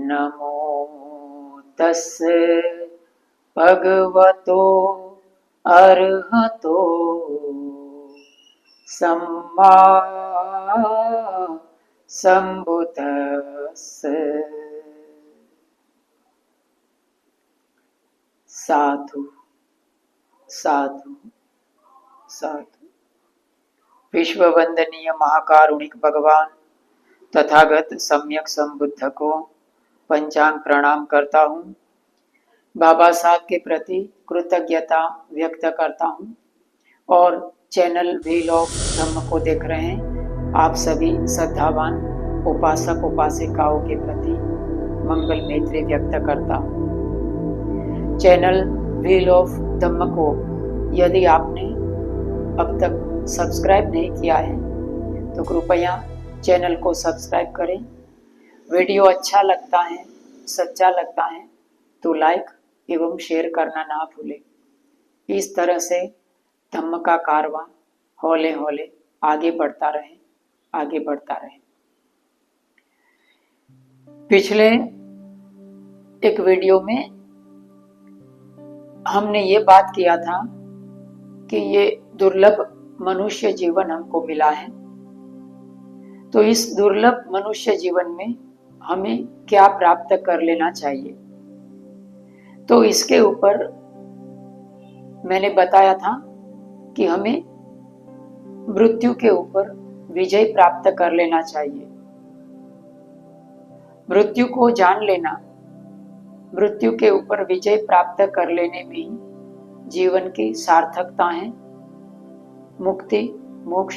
नमो तस्से भगवतो अरहतो सम्मा सम्बुद्धस्से। साधु साधु साधु। विश्व वंदनीय महाकारुणिक भगवान तथागत सम्यक संबुद्ध को पंचांग प्रणाम करता हूँ। बाबा साहब के प्रति कृतज्ञता व्यक्त करता हूँ और चैनल व्हील ऑफ धम्म को देख रहे हैं आप सभी श्रद्धावान उपासक उपासिकाओं के प्रति मंगल मैत्री व्यक्त करता हूँ। चैनल व्हील ऑफ धम्म को यदि आपने अब तक सब्सक्राइब नहीं किया है तो कृपया चैनल को सब्सक्राइब करें। वीडियो अच्छा लगता है, सच्चा लगता है तो लाइक एवं शेयर करना ना भूलें। इस तरह से धम्म का कारवां हौले हौले आगे बढ़ता रहे, आगे बढ़ता रहे। पिछले एक वीडियो में हमने ये बात किया था कि ये दुर्लभ मनुष्य जीवन हमको मिला है, तो इस दुर्लभ मनुष्य जीवन में हमें क्या प्राप्त कर लेना चाहिए। तो इसके ऊपर मैंने बताया था कि हमें मृत्यु के ऊपर विजय प्राप्त कर लेना चाहिए। मृत्यु को जान लेना, मृत्यु के ऊपर विजय प्राप्त कर लेने में ही जीवन की सार्थकता है। मुक्ति मोक्ष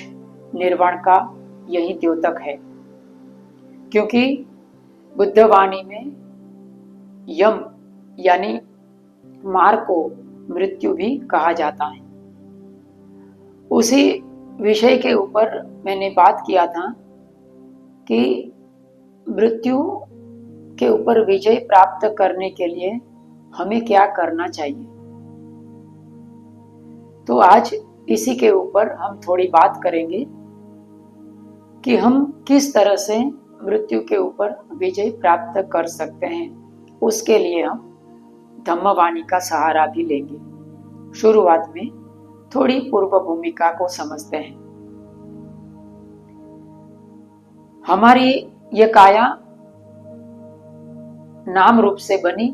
निर्वाण का यही द्योतक है, क्योंकि बुद्धवाणी में यम यानी मार को मृत्यु भी कहा जाता है। उसी विषय के ऊपर मैंने बात किया था कि मृत्यु के ऊपर विजय प्राप्त करने के लिए हमें क्या करना चाहिए। तो आज इसी के ऊपर हम थोड़ी बात करेंगे कि हम किस तरह से मृत्यु के ऊपर विजय प्राप्त कर सकते हैं। उसके लिए हम धम्मवाणी का सहारा भी लेंगे। शुरुआत में थोड़ी पूर्व भूमिका को समझते हैं। हमारी ये काया नाम रूप से बनी,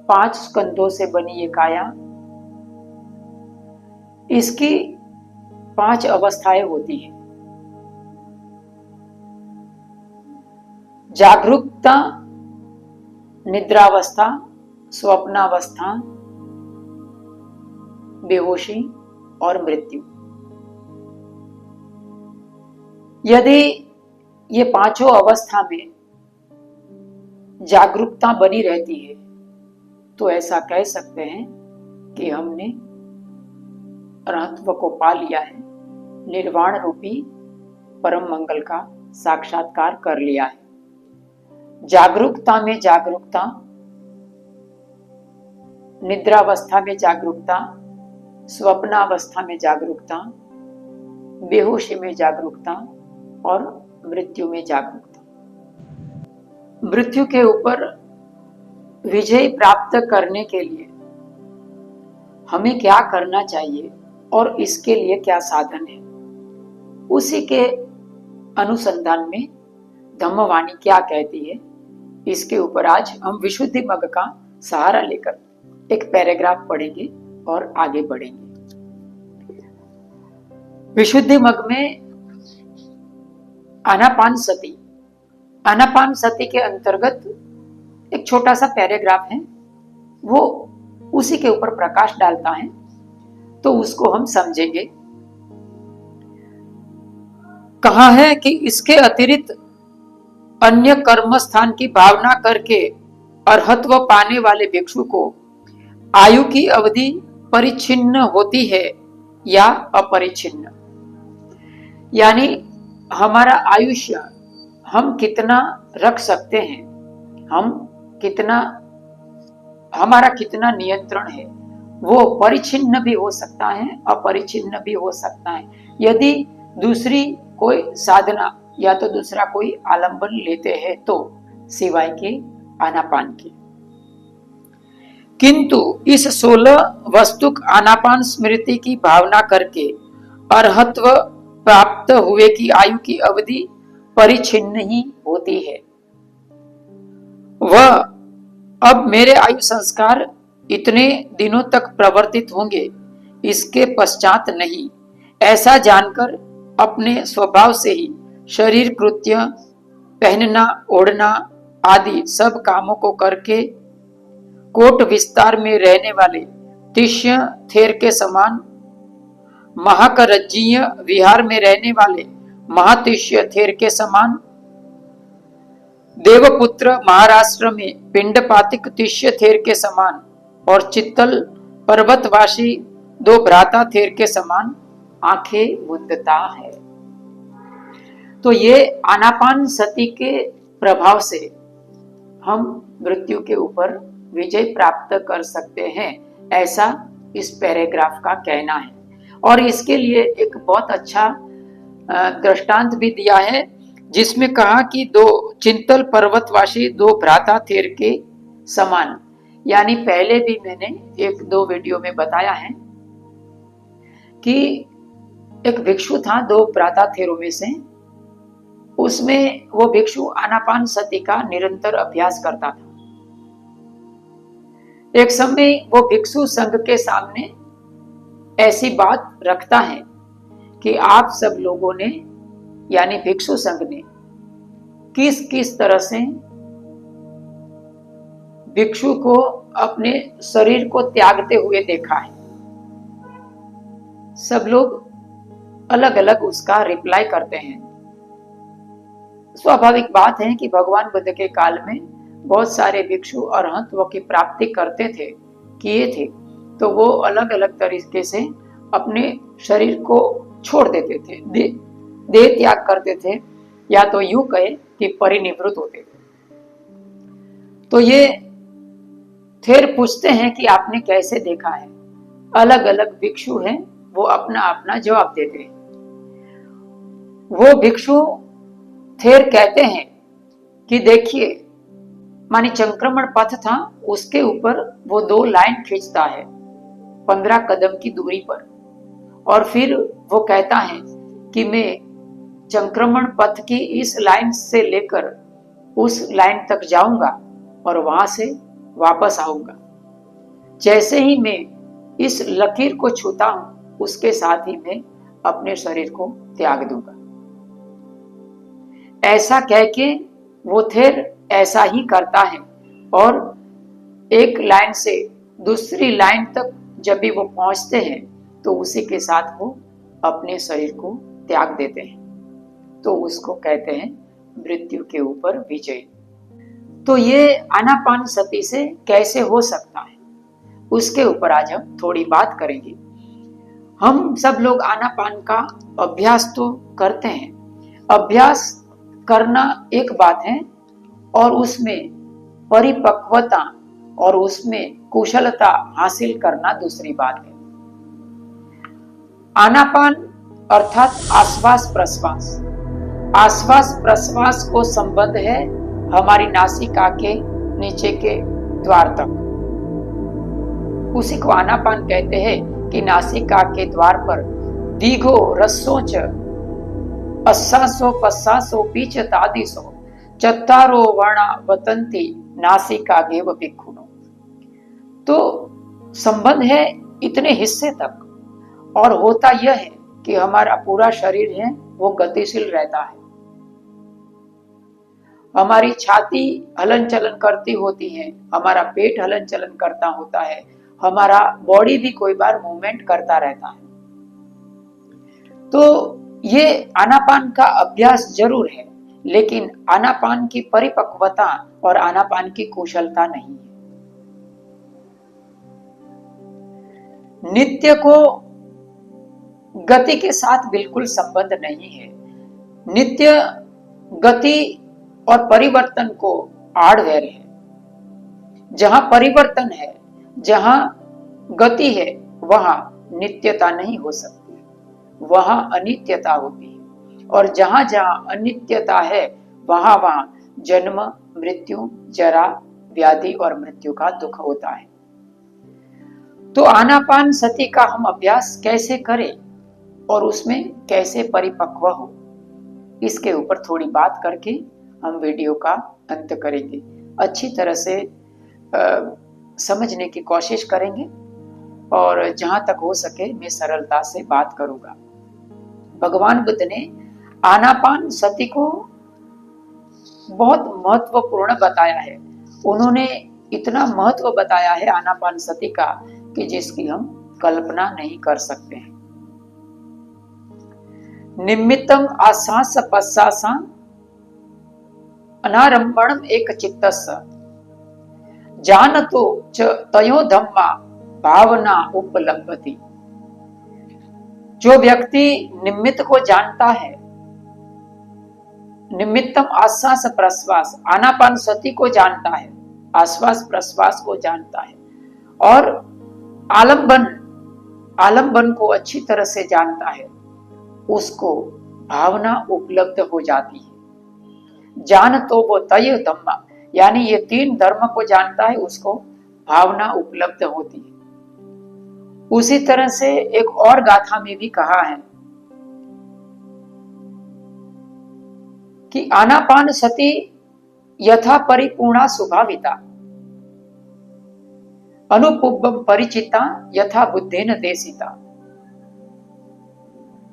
5 स्कंदों से बनी ये काया, इसकी 5 अवस्थाएं होती हैं। जागरूकता, निद्रावस्था, स्वप्नावस्था, बेहोशी और मृत्यु। यदि ये 5 अवस्था में जागरूकता बनी रहती है तो ऐसा कह सकते हैं कि हमने अरहत्व को पा लिया है, निर्वाण रूपी परम मंगल का साक्षात्कार कर लिया है। जागरूकता में जागरूकता, निद्रावस्था में जागरूकता, स्वप्नावस्था में जागरूकता, बेहोशी में जागरूकता और मृत्यु में जागरूकता। मृत्यु के ऊपर विजय प्राप्त करने के लिए हमें क्या करना चाहिए और इसके लिए क्या साधन है, उसी के अनुसंधान में धम्मवाणी क्या कहती है, इसके ऊपर आज हम विशुद्धि मग का सहारा लेकर एक पैराग्राफ पढ़ेंगे और आगे बढ़ेंगे। विशुद्धि मग में आनापान सती, आनापान सती के अंतर्गत एक छोटा सा पैराग्राफ है, वो उसी के ऊपर प्रकाश डालता है, तो उसको हम समझेंगे। कहा है कि इसके अतिरिक्त अन्य कर्म स्थान की भावना करके अरहत्व पाने वाले भिक्षु को आयु की अवधि परिच्छिन्न होती है या अपरिच्छिन्न, यानी हमारा आयुष्य हम कितना रख सकते हैं, हमारा कितना नियंत्रण है, वो परिच्छिन्न भी हो सकता है, अपरिच्छिन्न भी हो सकता है। यदि दूसरी कोई साधना या तो दूसरा कोई आलंबन लेते हैं तो सिवाय के आनापान के। किंतु इस 16 वस्तुक आनापान स्मृति की भावना करके अर्हत्व प्राप्त हुए की आयु की अवधि परिच्छिन्न ही होती है। वह अब मेरे आयु संस्कार इतने दिनों तक प्रवर्तित होंगे, इसके पश्चात नहीं, ऐसा जानकर अपने स्वभाव से ही शरीर कृत्य, पहनना ओढ़ना आदि सब कामों को करके कोट विस्तार में रहने वाले तिष्य थेर के समान, महाकरज्जीय विहार में रहने वाले महातिष्य थेर के समान, देवपुत्र महाराष्ट्र में पिंडपातिक तिष्य थेर के समान और चित्तल पर्वतवासी 2 भ्राता थेर के समान आंखें मूंदता है। तो ये आनापान सती के प्रभाव से हम मृत्यु के ऊपर विजय प्राप्त कर सकते हैं, ऐसा इस पैराग्राफ का कहना है। और इसके लिए एक बहुत अच्छा दृष्टांत भी दिया है, जिसमें कहा कि 2 चिंतल पर्वतवासी 2 भ्राता थेर के समान। यानी पहले भी मैंने 1-2 वीडियो में बताया है कि एक भिक्षु था 2 भ्राता थेरों में से, उसमें वो भिक्षु आनापान सती का निरंतर अभ्यास करता था। एक समय वो भिक्षु संघ के सामने ऐसी बात रखता है कि आप सब लोगों ने, यानी भिक्षु संघ ने, किस किस तरह से भिक्षु को अपने शरीर को त्यागते हुए देखा है। सब लोग अलग अलग उसका रिप्लाई करते हैं। स्वाभाविक बात है कि भगवान बुद्ध के काल में बहुत सारे भिक्षु अरहंत्व की प्राप्ति करते थे, किए थे, तो वो अलग अलग तरीके से अपने शरीर को छोड़ देते थे, देह त्याग करते थे, या तो यूं कहे कि परिनिवृत्त होते थे। तो ये थेर पूछते हैं कि आपने कैसे देखा है। अलग अलग भिक्षु हैं, वो अपना अपना जवाब देते हैं। वो भिक्षु थेर कहते हैं कि देखिए, मानी संक्रमण पथ था, उसके ऊपर वो 2 लाइन खींचता है 15 कदम की दूरी पर, और फिर वो कहता है कि मैं संक्रमण पथ की इस लाइन से लेकर उस लाइन तक जाऊंगा और वहां से वापस आऊंगा। जैसे ही मैं इस लकीर को छूता हूं, उसके साथ ही मैं अपने शरीर को त्याग दूंगा। ऐसा कह के वो थेर ऐसा ही करता है, और एक लाइन से दूसरी लाइन तक जब भी वो पहुंचते हैं तो उसी के साथ वो अपने शरीर को त्याग देते हैं। तो उसको कहते हैं मृत्यु के ऊपर विजय। तो ये आनापान सती से कैसे हो सकता है, उसके ऊपर आज हम थोड़ी बात करेंगे। हम सब लोग आनापान का अभ्यास तो करते हैं। अभ्यास करना एक बात है, और उसमें परिपक्वता और उसमें कुशलता हासिल करना दूसरी बात है। आनापान अर्थात आश्वास प्रश्वास। आश्वास प्रश्वास को संबंध है हमारी नासिका के नीचे के द्वार तक। उसी को आनापान कहते हैं कि नासिका के द्वार पर दीघो रस्सोच अस्सासो पस्सासो पीच तादिसो चत्तारो वर्णा वतंती नासिका गेव भिक्खुनो। तो संबंध है इतने हिस्से तक, और होता यह है कि हमारा पूरा शरीर है वो गतिशील रहता है। हमारी छाती हलन चलन करती होती है, हमारा पेट हलन चलन करता होता है, हमारा बॉडी भी कोई बार मूवमेंट करता रहता है। तो ये आनापान का अभ्यास जरूर है, लेकिन आनापान की परिपक्वता और आनापान की कुशलता नहीं है। नित्य को गति के साथ बिल्कुल संबंध नहीं है। नित्य गति और परिवर्तन को आड़वेर है। जहां परिवर्तन है, जहां गति है, वहां नित्यता नहीं हो सकती, वहां अनित्यता होती है। और जहां जहां अनित्यता है, वहां वहां जन्म, मृत्यु, जरा, व्याधि और मृत्यु का दुख होता है। तो आनापान सती का हम अभ्यास कैसे करें और उसमें कैसे परिपक्व हो, इसके ऊपर थोड़ी बात करके हम वीडियो का अंत करेंगे। अच्छी तरह से समझने की कोशिश करेंगे और जहां तक हो सके मैं सरलता से बात करूंगा। भगवान बुद्ध ने आनापान सती को बहुत महत्वपूर्ण बताया है। उन्होंने इतना महत्व बताया है आनापान सती का कि जिसकी हम कल्पना नहीं कर सकते हैं। निमित्तम आश्वास पश्चासा अनारंभणम एक चित्तस्य जानतो च तयो धम्मा भावना उपलब्धति। जो व्यक्ति निमित्त को जानता है, निमित्तम आश्वास प्रश्वास आनापान सती को जानता है, आश्वास प्रश्वास को जानता है और आलंबन को अच्छी तरह से जानता है, उसको भावना उपलब्ध हो जाती है। जान तो वो तय धम्मा, यानी ये 3 धर्म को जानता है, उसको भावना उपलब्ध होती है। उसी तरह से एक और गाथा में भी कहा है कि आनापान सती यथा परिपूर्णा स्वभाविता अनुपुब्बम परिचिता यथा बुद्धेन देशिता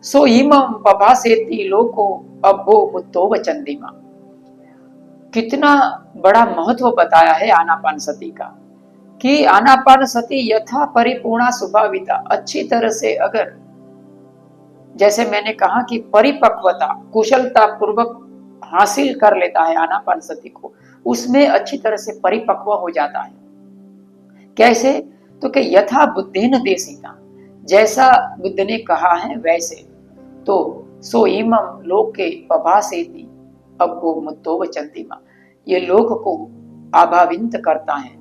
सो इमं पभासेति लोको अब्बो मुत्तो वचंदिमा। कितना बड़ा महत्व बताया है आनापान सती का कि आनापान सती यथा परिपूर्णा स्वभाविता, अच्छी तरह से अगर, जैसे मैंने कहा कि परिपक्वता कुशलता पूर्वक हासिल कर लेता है आनापान सती को, उसमें अच्छी तरह से परिपक्व हो जाता है। कैसे? तो कि यथा बुद्धेन देशिता, जैसा बुद्ध ने कहा है वैसे। तो सो इमं लोके पभासेति अब्बो मुत्तो वचंतिमा, ये लोक को आभावित करता है,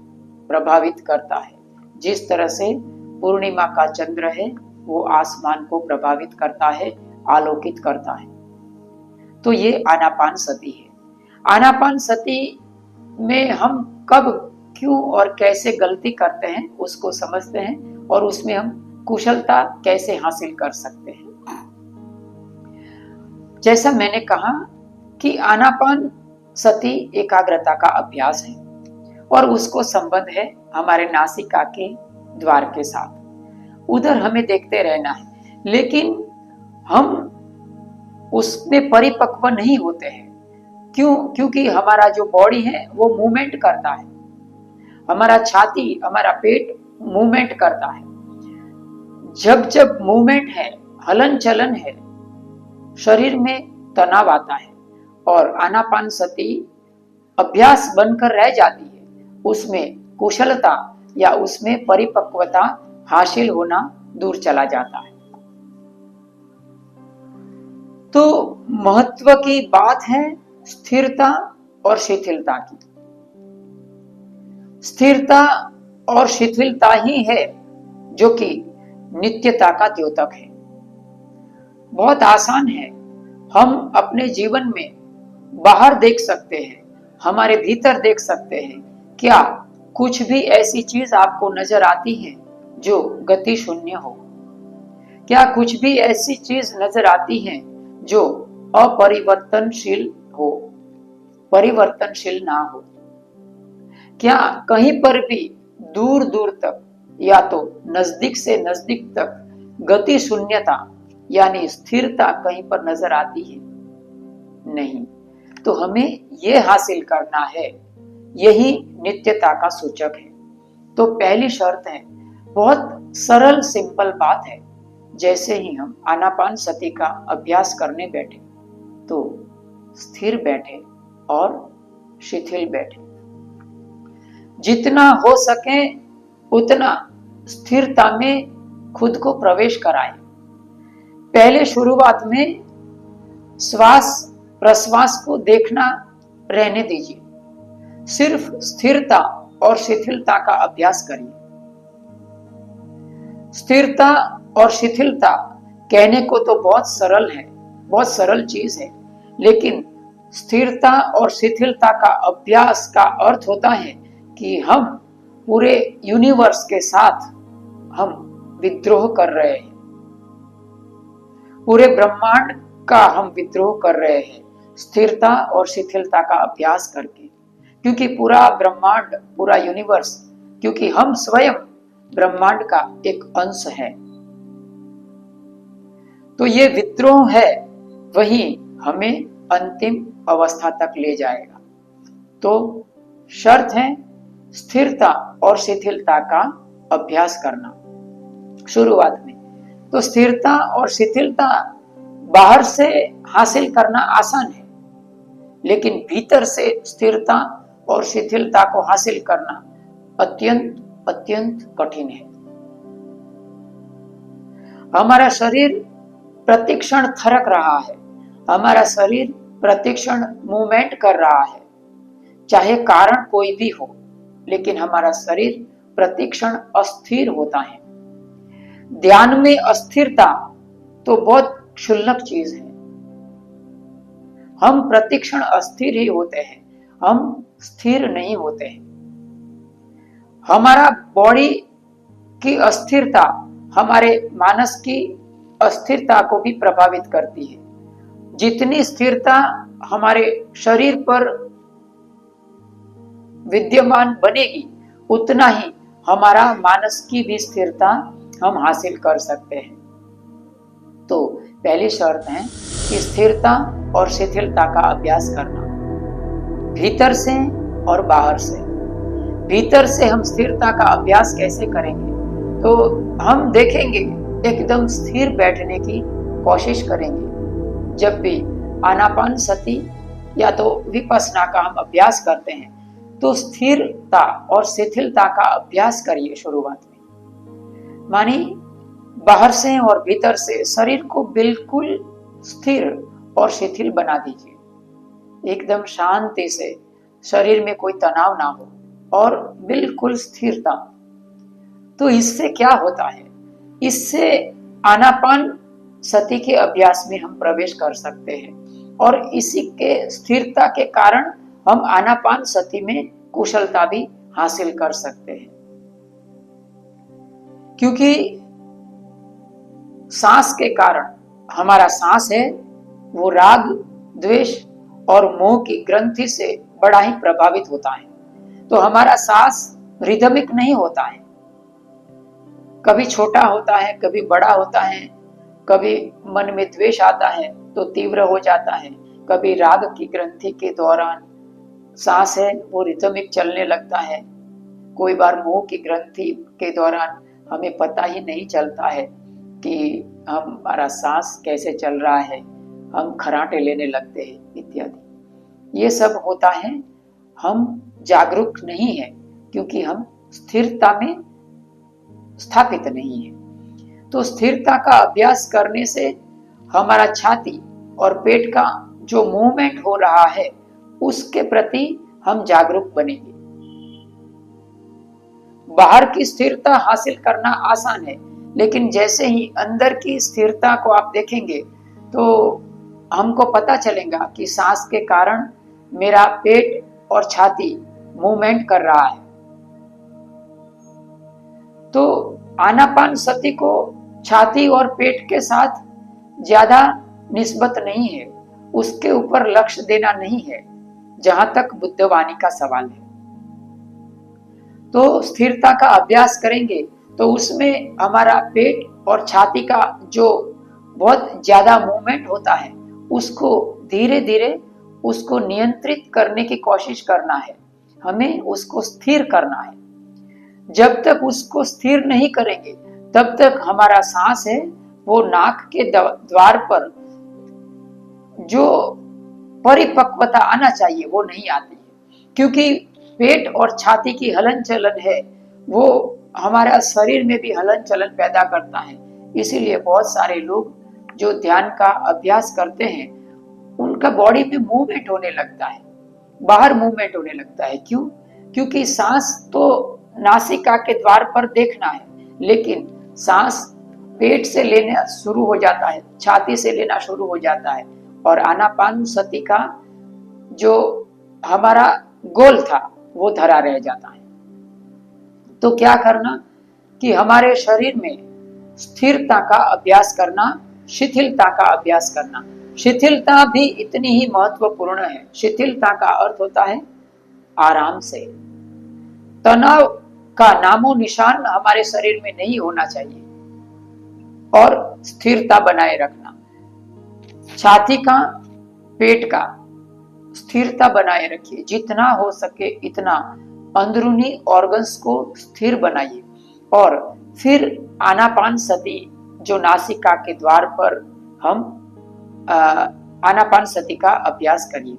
प्रभावित करता है। जिस तरह से पूर्णिमा का चंद्र है वो आसमान को प्रभावित करता है, आलोकित करता है। तो ये आनापान सती है। आनापान सती में हम कब, क्यों और कैसे गलती करते हैं उसको समझते हैं और उसमें हम कुशलता कैसे हासिल कर सकते हैं। जैसा मैंने कहा कि आनापान सती एकाग्रता का अभ्यास है और उसको संबंध है हमारे नासिका के द्वार के साथ। उधर हमें देखते रहना है, लेकिन हम उसमें परिपक्व नहीं होते हैं। क्यों? क्योंकि हमारा जो बॉडी है वो मूवमेंट करता है, हमारा छाती, हमारा पेट मूवमेंट करता है। जब जब मूवमेंट है, हलन चलन है, शरीर में तनाव आता है और आनापान सती अभ्यास बनकर रह जाती है। उसमें कुशलता या उसमें परिपक्वता हासिल होना दूर चला जाता है। तो महत्व की बात है स्थिरता और शिथिलता की। स्थिरता और शिथिलता ही है जो कि नित्यता का द्योतक है। बहुत आसान है, हम अपने जीवन में बाहर देख सकते हैं, हमारे भीतर देख सकते हैं। क्या कुछ भी ऐसी चीज आपको नजर आती है जो गति शून्य हो? क्या कुछ भी ऐसी चीज नजर आती है जो अपरिवर्तनशील हो, परिवर्तनशील ना हो? क्या कहीं पर भी दूर दूर तक या तो नजदीक से नजदीक तक गति शून्यता यानी स्थिरता कहीं पर नजर आती है? नहीं। तो हमें यह हासिल करना है, यही नित्यता का सूचक है। तो पहली शर्त है, बहुत सरल सिंपल बात है। जैसे ही हम आनापान सती का अभ्यास करने बैठे तो स्थिर बैठे और शिथिल बैठे। जितना हो सके उतना स्थिरता में खुद को प्रवेश कराएं। पहले शुरुआत में श्वास प्रश्वास को देखना रहने दीजिए, सिर्फ स्थिरता और शिथिलता का अभ्यास करिए। स्थिरता और शिथिलता कहने को तो बहुत सरल है, बहुत सरल चीज है, लेकिन स्थिरता और शिथिलता का अभ्यास का अर्थ होता है कि हम पूरे यूनिवर्स के साथ हम विद्रोह कर रहे हैं, पूरे ब्रह्मांड का हम विद्रोह कर रहे हैं स्थिरता और शिथिलता का अभ्यास करके। क्योंकि पूरा ब्रह्मांड, पूरा यूनिवर्स, क्योंकि हम स्वयं ब्रह्मांड का एक अंश है, तो ये विद्रोह है वही हमें अंतिम अवस्था तक ले जाएगा। तो शर्त है स्थिरता और शिथिलता का अभ्यास करना शुरुआत में। तो स्थिरता और शिथिलता बाहर से हासिल करना आसान है, लेकिन भीतर से स्थिरता और शिथिलता को हासिल करना अत्यंत अत्यंत कठिन है। हमारा शरीर प्रतिक्षण थरक रहा है, हमारा शरीर प्रतिक्षण मूवमेंट कर रहा है, चाहे कारण कोई भी हो, लेकिन हमारा शरीर प्रतिक्षण अस्थिर होता है। ध्यान में अस्थिरता तो बहुत क्षुल्लक चीज है। हम प्रतिक्षण अस्थिर ही होते हैं, हम स्थिर नहीं होते हैं। हमारा बॉडी की अस्थिरता हमारे मानस की अस्थिरता को भी प्रभावित करती है। जितनी स्थिरता हमारे शरीर पर विद्यमान बनेगी, उतना ही हमारा मानस की भी स्थिरता हम हासिल कर सकते हैं। तो पहली शर्त है कि स्थिरता और शिथिलता का अभ्यास करना, भीतर से और बाहर से। भीतर से हम स्थिरता का अभ्यास कैसे करेंगे? तो हम देखेंगे, एकदम स्थिर बैठने की कोशिश करेंगे। जब भी आनापान सती या तो विपश्यना का हम अभ्यास करते हैं, तो स्थिरता और शिथिलता का अभ्यास करिए शुरुआत में। मानी बाहर से और भीतर से शरीर को बिल्कुल स्थिर और शिथिल बना दीजिए। एकदम शांति से, शरीर में कोई तनाव ना हो और बिल्कुल स्थिरता। तो इससे क्या होता है? इससे आनापान सती के अभ्यास में हम प्रवेश कर सकते हैं और इसी के स्थिरता के कारण हम आनापान सती में कुशलता भी हासिल कर सकते हैं। क्योंकि सांस के कारण हमारा सांस है वो राग, द्वेष और मोह की ग्रंथि से बड़ा ही प्रभावित होता है। तो हमारा सांस रिदमिक नहीं होता है, कभी छोटा होता है, कभी बड़ा होता है, कभी मन में द्वेष आता है तो तीव्र हो जाता है, कभी राग की ग्रंथि के दौरान सांस है वो रिदमिक चलने लगता है, कोई बार मोह की ग्रंथि के दौरान हमें पता ही नहीं चलता है कि हमारा सांस कैसे चल रहा है, हम खराटे लेने लगते हैं इत्यादि। ये सब होता है, हम जागरूक नहीं है क्योंकि हम स्थिरता में स्थापित नहीं है। तो स्थिरता का अभ्यास करने से हमारा छाती और पेट का जो मूवमेंट हो रहा है उसके प्रति हम जागरूक बनेंगे। बाहर की स्थिरता हासिल करना आसान है, लेकिन जैसे ही अंदर की स्थिरता को आप देखेंगे तो हमको पता चलेगा कि सांस के कारण मेरा पेट और छाती मूवमेंट कर रहा है। तो आनापान सती को छाती और पेट के साथ ज्यादा निस्बत नहीं है, उसके ऊपर लक्ष्य देना नहीं है, जहां तक बुद्धवाणी का सवाल है। तो स्थिरता का अभ्यास करेंगे तो उसमें हमारा पेट और छाती का जो बहुत ज्यादा मूवमेंट होता है उसको धीरे धीरे उसको नियंत्रित करने की कोशिश करना है, हमें उसको स्थिर करना है। जब तक उसको स्थिर नहीं करेंगे तब तक हमारा सांस है वो नाक के द्वार पर जो परिपक्वता आना चाहिए वो नहीं आती है, क्योंकि पेट और छाती की हलन चलन है वो हमारा शरीर में भी हलन चलन पैदा करता है। इसीलिए बहुत सारे लोग जो ध्यान का अभ्यास करते हैं उनका बॉडी में मूवमेंट होने लगता है, बाहर मूवमेंट होने लगता है। क्यों? क्योंकि सांस तो नासिका के द्वार पर देखना है, लेकिन सांस पेट से लेना शुरू हो जाता है, छाती से लेना शुरू हो जाता है और आनापान सती का जो हमारा गोल था वो धरा रह जाता है। तो क्या करना कि हमारे शरीर में स्थिरता का अभ्यास करना, शिथिलता का अभ्यास करना। शिथिलता भी इतनी ही महत्वपूर्ण है। शिथिलता का अर्थ होता है आराम से। तनाव का नामो निशान हमारे शरीर में नहीं होना चाहिए और स्थिरता बनाए रखना। छाती का, पेट का स्थिरता बनाए रखिए। जितना हो सके इतना अंदरूनी ऑर्गन्स को स्थिर बनाइए और फिर आनापान सती, जो नासिका के द्वार पर हम आनापान सती का अभ्यास करिए।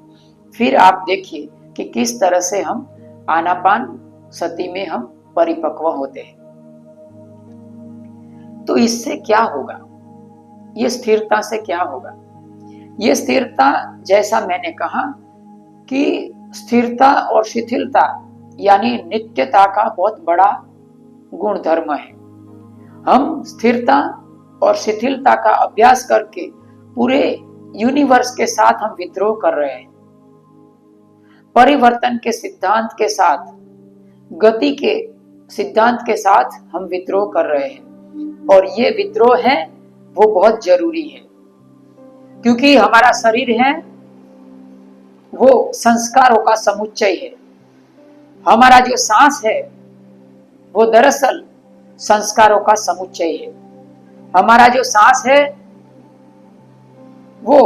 फिर आप देखिए कि किस तरह से हम आनापान सती में हम परिपक्व होते हैं। तो इससे क्या होगा, ये स्थिरता से क्या होगा? ये स्थिरता, जैसा मैंने कहा कि स्थिरता और शिथिलता यानी नित्यता का बहुत बड़ा गुण धर्म है। हम स्थिरता और शिथिलता का अभ्यास करके पूरे यूनिवर्स के साथ हम विद्रोह कर रहे हैं। परिवर्तन के सिद्धांत के साथ, गति के सिद्धांत के साथ हम विद्रोह कर रहे हैं और ये विद्रोह है वो बहुत जरूरी है, क्योंकि हमारा शरीर है वो संस्कारों का समुच्चय है। हमारा जो सांस है वो दरअसल संस्कारों का समुच्चय है। हमारा जो सांस है वो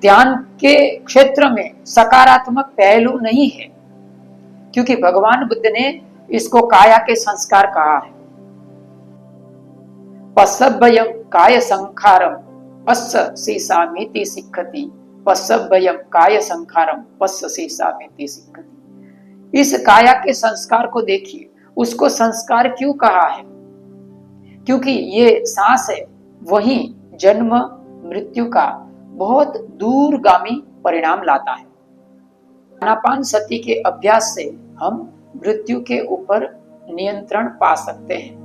ध्यान के क्षेत्र में सकारात्मक पहलू नहीं है, क्योंकि भगवान बुद्ध ने इसको काया के संस्कार कहा है। पसभ्यम काय संखारम पस्स सीसामीति सिक्खति, पसभ्यम काय संखारम पस्स सीसामीति सिक्खति। इस काया के संस्कार को देखिए। उसको संस्कार क्यों कहा है? क्योंकि ये सांस है वही जन्म मृत्यु का बहुत दूरगामी परिणाम लाता है। आनापान सती के अभ्यास से हम मृत्यु के ऊपर नियंत्रण पा सकते हैं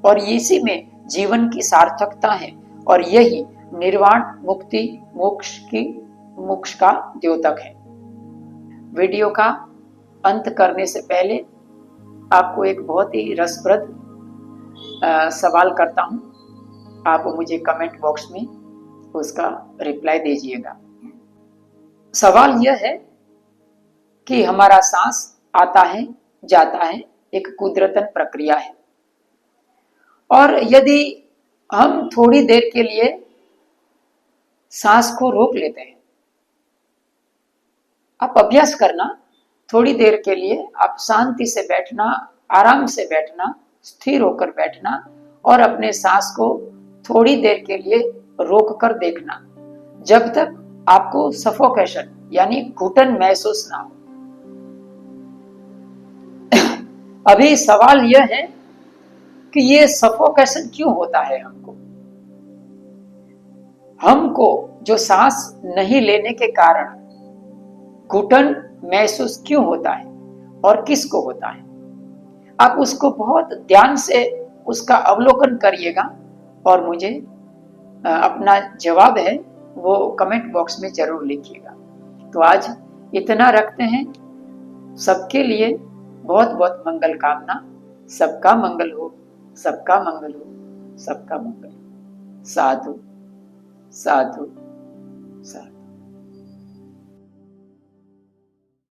और इसी में जीवन की सार्थकता है और यही निर्वाण मुक्ति मोक्ष का द्योतक है। वीडियो का अंत करने से पहले आपको एक बहुत ही रसप्रद सवाल करता हूं। आप मुझे कमेंट बॉक्स में उसका रिप्लाई दीजिएगा। सवाल यह है कि हमारा सांस आता है जाता है, एक कुदरतन प्रक्रिया है, और यदि हम थोड़ी देर के लिए सांस को रोक लेते हैं, आप अभ्यास करना, थोड़ी देर के लिए आप शांति से बैठना, आराम से बैठना, स्थिर होकर बैठना और अपने सांस को थोड़ी देर के लिए रोक कर देखना, जब तक आपको सफोकेशन यानी घुटन महसूस ना हो। अभी सवाल यह है कि ये सफोकेशन क्यों होता है? हमको जो सांस नहीं लेने के कारण घुटन महसूस क्यों होता है और किसको होता है? आप उसको बहुत ध्यान से उसका अवलोकन करिएगा और मुझे अपना जवाब है वो कमेंट बॉक्स में जरूर लिखिएगा। तो आज इतना रखते हैं। सबके लिए बहुत बहुत मंगल कामना। सबका मंगल हो, सबका मंगल हो, सबका मंगल। साधु साधु साधु।